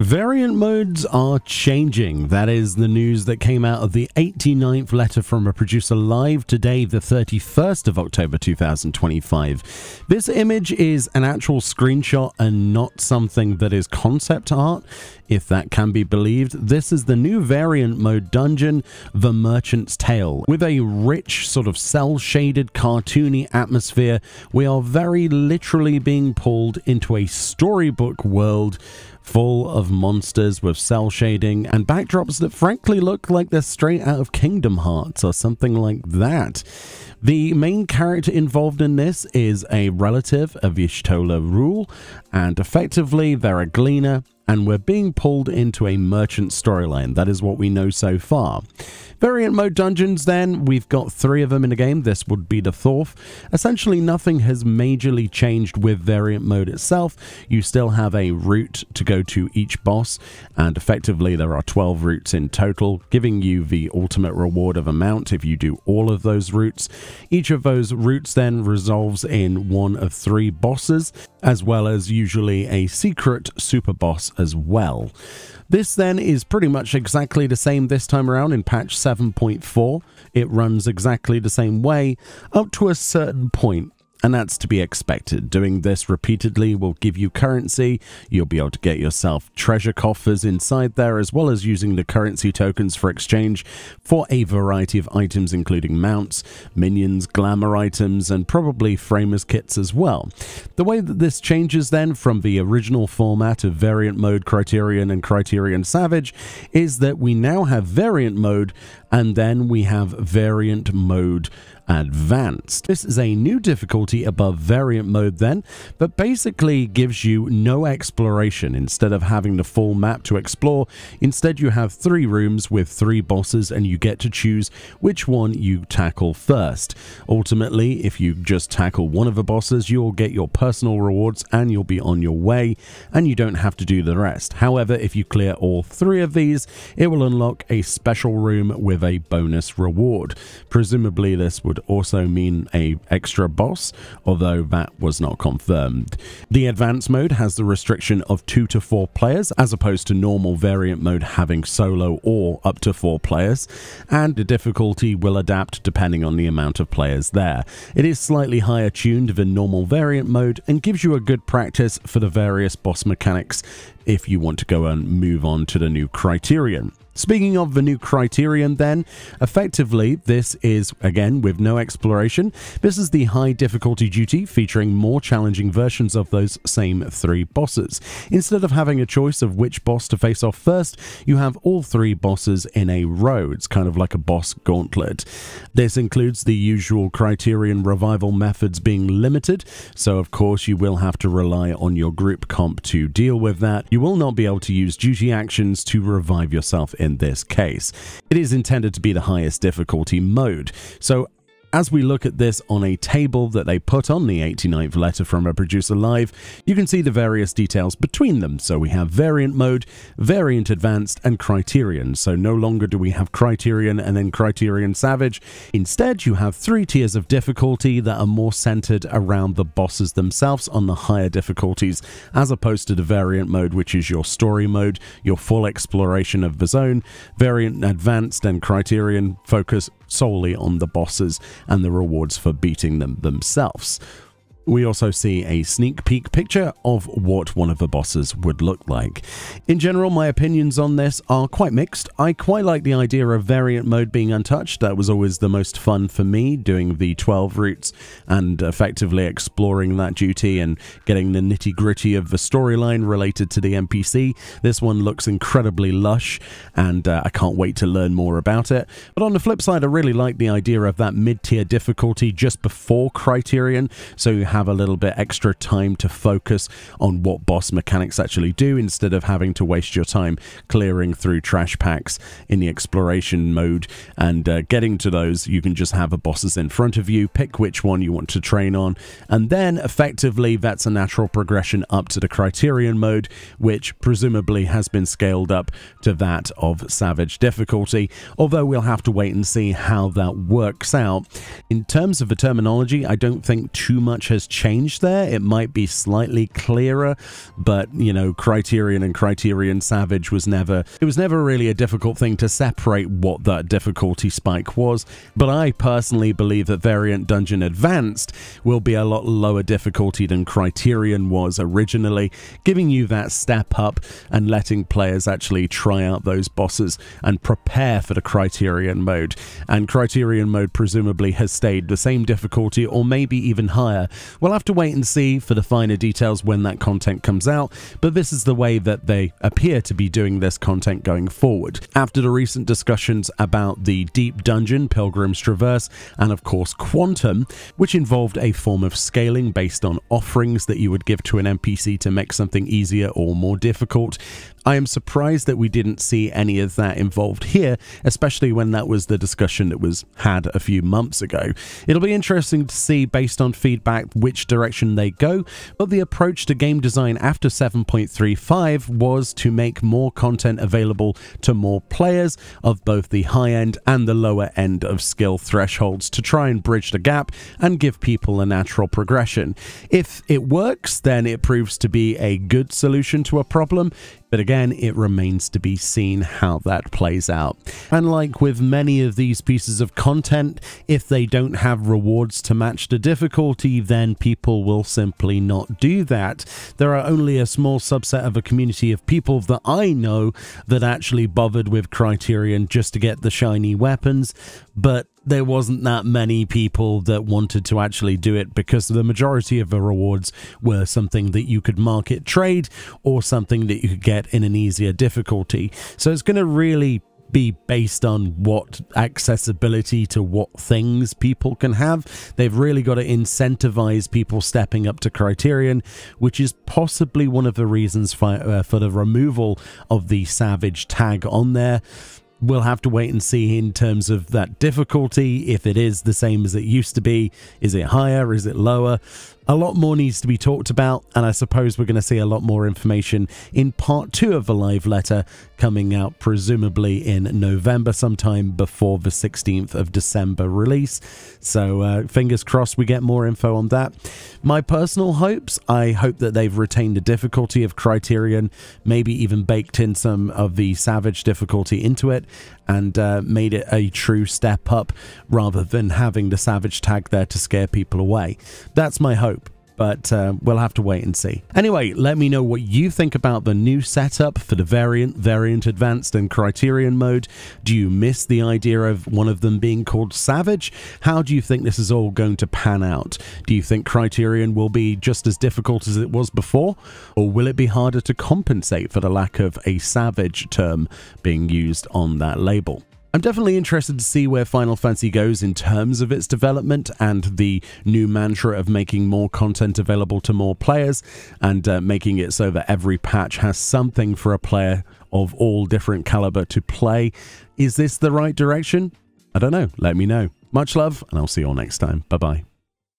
Variant modes are changing. That is the news that came out of the 89th letter from a producer live today, the 31st of October 2025. This image is an actual screenshot and not something that is concept art, if that can be believed. This is the new variant mode dungeon, The Merchant's Tale. With a rich, sort of cel-shaded, cartoony atmosphere, we are very literally being pulled into a storybook world full of monsters with cell shading and backdrops that frankly look like they're straight out of Kingdom Hearts or something like that. The main character involved in this is a relative of Y'shtola Rule, and effectively they're a gleaner, and we're being pulled into a merchant storyline. That is what we know so far. Variant mode dungeons then, we've got 3 of them in the game. This would be the 4th. Essentially nothing has majorly changed with variant mode itself. You still have a route to go to each boss, and effectively there are 12 routes in total, giving you the ultimate reward of amount if you do all of those routes. Each of those routes then resolves in one of 3 bosses, as well as usually a secret super boss as well. This then is pretty much exactly the same this time around in patch 7.4. It runs exactly the same way up to a certain point, and that's to be expected. Doing this repeatedly will give you currency. You'll be able to get yourself treasure coffers inside there, as well as using the currency tokens for exchange for a variety of items, including mounts, minions, glamour items, and probably framers kits as well. The way that this changes then from the original format of variant mode Criterion and Criterion Savage is that we now have variant mode, and then we have variant mode Advanced. This is a new difficulty above variant mode then, but basically gives you no exploration. Instead of having the full map to explore, instead you have 3 rooms with 3 bosses, and you get to choose which one you tackle first. Ultimately, if you just tackle one of the bosses, you'll get your personal rewards and you'll be on your way, and you don't have to do the rest. However, if you clear all 3 of these, it will unlock a special room with a bonus reward. Presumably this would also mean a extra boss, although that was not confirmed. The advanced mode has the restriction of 2 to 4 players, as opposed to normal variant mode having solo or up to 4 players, and the difficulty will adapt depending on the amount of players there. It is slightly higher tuned than normal variant mode and gives you a good practice for the various boss mechanics if you want to go and move on to the new Criterion. Speaking of the new Criterion then, effectively this is, again, with no exploration. This is the high difficulty duty featuring more challenging versions of those same 3 bosses. Instead of having a choice of which boss to face off first, you have all 3 bosses in a row. It's kind of like a boss gauntlet. This includes the usual Criterion revival methods being limited, so of course you will have to rely on your group comp to deal with that. You will not be able to use duty actions to revive yourself in this case. It is intended to be the highest difficulty mode. So as we look at this on a table that they put on the 89th letter from a producer live, you can see the various details between them. So we have variant mode, variant advanced, and Criterion. So no longer do we have Criterion and then Criterion Savage. Instead, you have 3 tiers of difficulty that are more centered around the bosses themselves on the higher difficulties, as opposed to the variant mode, which is your story mode, your full exploration of the zone. Variant advanced and Criterion focus solely on the bosses and the rewards for beating them themselves. We also see a sneak peek picture of what one of the bosses would look like. In general, my opinions on this are quite mixed. I quite like the idea of variant mode being untouched. That was always the most fun for me, doing the 12 routes and effectively exploring that duty and getting the nitty-gritty of the storyline related to the NPC. This one looks incredibly lush, and I can't wait to learn more about it. But on the flip side, I really like the idea of that mid-tier difficulty just before Criterion, so you have a little bit extra time to focus on what boss mechanics actually do, instead of having to waste your time clearing through trash packs in the exploration mode and getting to those. You can just have the bosses in front of you, pick which one you want to train on, and then effectively that's a natural progression up to the Criterion mode, which presumably has been scaled up to that of Savage difficulty, although we'll have to wait and see how that works out. In terms of the terminology, I don't think too much has has changed there. It might be slightly clearer, but, you know, Criterion and Criterion Savage was never really a difficult thing to separate what that difficulty spike was. But I personally believe that Variant Dungeon Advanced will be a lot lower difficulty than Criterion was originally, giving you that step up and letting players actually try out those bosses and prepare for the Criterion mode. And Criterion mode presumably has stayed the same difficulty or maybe even higher. We'll have to wait and see for the finer details when that content comes out, but this is the way that they appear to be doing this content going forward. After the recent discussions about the Deep Dungeon, Pilgrim's Traverse, and of course Quantum, which involved a form of scaling based on offerings that you would give to an NPC to make something easier or more difficult, I am surprised that we didn't see any of that involved here, especially when that was the discussion that was had a few months ago. It'll be interesting to see, based on feedback, which direction they go, but the approach to game design after 7.35 was to make more content available to more players of both the high end and the lower end of skill thresholds to try and bridge the gap and give people a natural progression. If it works, then it proves to be a good solution to a problem. But again, it remains to be seen how that plays out. And like with many of these pieces of content, if they don't have rewards to match the difficulty, then people will simply not do that. There are only a small subset of a community of people that I know that actually bothered with Criterion just to get the shiny weapons, but there wasn't that many people that wanted to actually do it because the majority of the rewards were something that you could market trade or something that you could get in an easier difficulty. So it's going to really be based on what accessibility to what things people can have. They've really got to incentivize people stepping up to Criterion, which is possibly one of the reasons for the removal of the Savage tag on there. We'll have to wait and see in terms of that difficulty, if it is the same as it used to be. Is it higher? Is it lower? A lot more needs to be talked about, and I suppose we're going to see a lot more information in part 2 of the live letter coming out presumably in November, sometime before the 16th of December release. So fingers crossed we get more info on that. My personal hopes, I hope that they've retained the difficulty of Criterion, maybe even baked in some of the Savage difficulty into it, and made it a true step up rather than having the Savage tag there to scare people away. That's my hope, but we'll have to wait and see. Anyway, let me know what you think about the new setup for the Variant Advanced and Criterion mode. Do you miss the idea of one of them being called Savage? How do you think this is all going to pan out? Do you think Criterion will be just as difficult as it was before, or will it be harder to compensate for the lack of a Savage term being used on that label? I'm definitely interested to see where Final Fantasy goes in terms of its development and the new mantra of making more content available to more players and making it so that every patch has something for a player of all different caliber to play. Is this the right direction? I don't know. Let me know. Much love, and I'll see you all next time. Bye-bye.